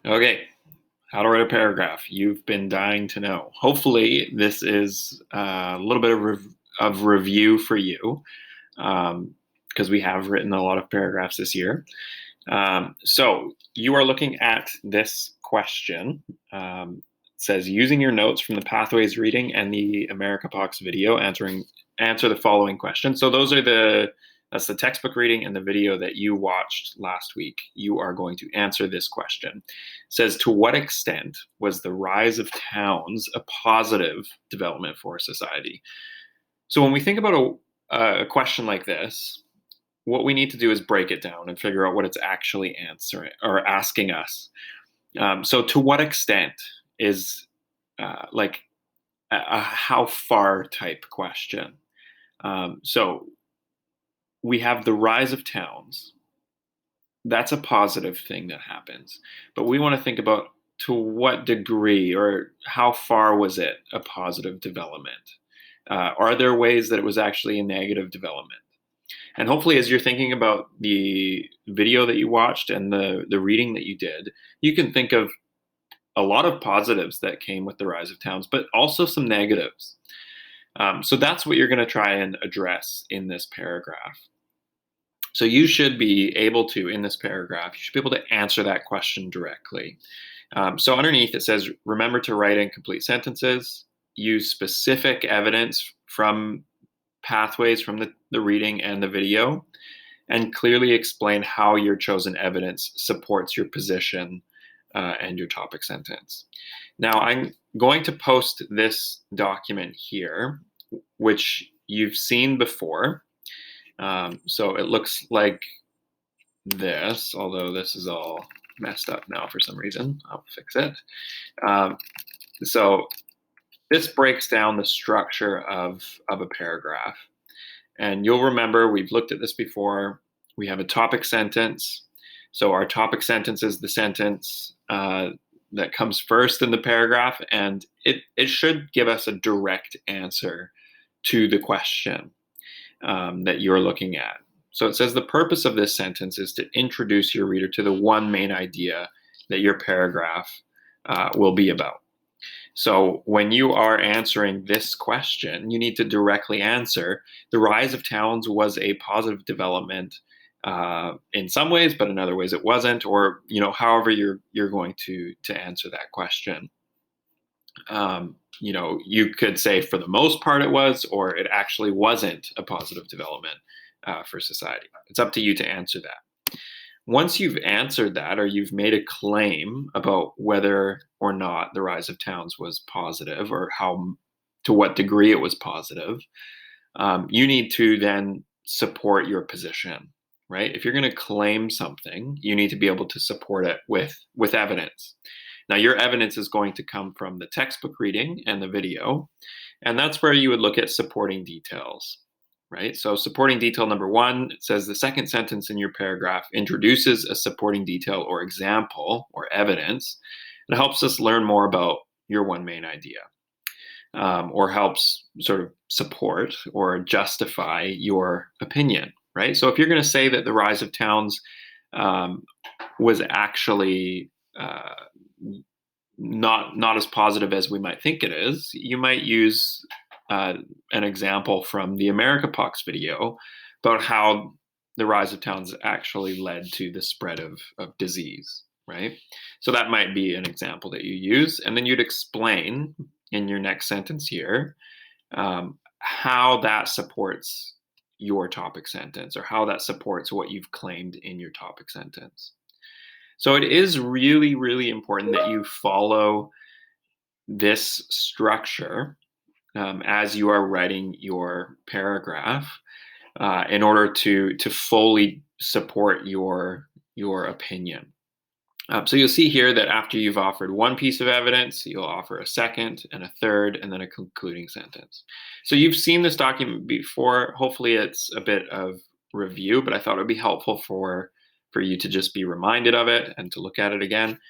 Okay, how to write a paragraph. You've been dying to know. Hopefully, this is a little bit of review for you because we have written a lot of paragraphs this year. So you are looking at this question. It says using your notes from the Pathways reading and the America Pox video, answer the following question. So that's the textbook reading and the video that you watched last week. You are going to answer this question. It says, to what extent was the rise of towns a positive development for society? So when we think about a question like this, what we need to do is break it down and figure out what it's actually answering or asking us. So to what extent is like a how far type question. So we have the rise of towns. That's a positive thing that happens. But we want to think about to what degree or how far was it a positive development? Are there ways that it was actually a negative development? And hopefully, as you're thinking about the video that you watched and the reading that you did, you can think of a lot of positives that came with the rise of towns, but also some negatives. So that's what you're going to try and address in this paragraph. So you should be able to, in this paragraph, you should be able to answer that question directly. So underneath it says, remember to write in complete sentences, use specific evidence from Pathways from the reading and the video, and clearly explain how your chosen evidence supports your position and your topic sentence. Now, I'm going to post this document here, which you've seen before. So it looks like this, although this is all messed up now for some reason. I'll fix it. So this breaks down the structure of a paragraph. And you'll remember we've looked at this before. We have a topic sentence. So our topic sentence is the sentence that comes first in the paragraph, and it should give us a direct answer to the question that you're looking at. So it says the purpose of this sentence is to introduce your reader to the one main idea that your paragraph will be about. So when you are answering this question, you need to directly answer the rise of towns was a positive development in some ways, but in other ways it wasn't, or however you're going to answer that question. You could say for the most part it was, or it actually wasn't a positive development for society. It's up to you to answer that. Once you've answered that, or you've made a claim about whether or not the rise of towns was positive, or to what degree it was positive, you need to then support your position, right? If you're going to claim something, you need to be able to support it with evidence. Now, your evidence is going to come from the textbook reading and the video, and that's where you would look at supporting details. Right? So supporting detail number 1, it says the second sentence in your paragraph introduces a supporting detail or example or evidence. It helps us learn more about your one main idea, or helps sort of support or justify your opinion, right? So if you're going to say that the rise of towns was actually not as positive as we might think it is, you might use an example from the America Pox video about how the rise of towns actually led to the spread of disease, right? So that might be an example that you use. And then you'd explain in your next sentence here how that supports your topic sentence, or how that supports what you've claimed in your topic sentence. So it is really, really important that you follow this structure as you are writing your paragraph in order to fully support your opinion. So you'll see here that after you've offered one piece of evidence, you'll offer a second and a third, and then a concluding sentence. So you've seen this document before. Hopefully it's a bit of review, but I thought it would be helpful for you to just be reminded of it and to look at it again.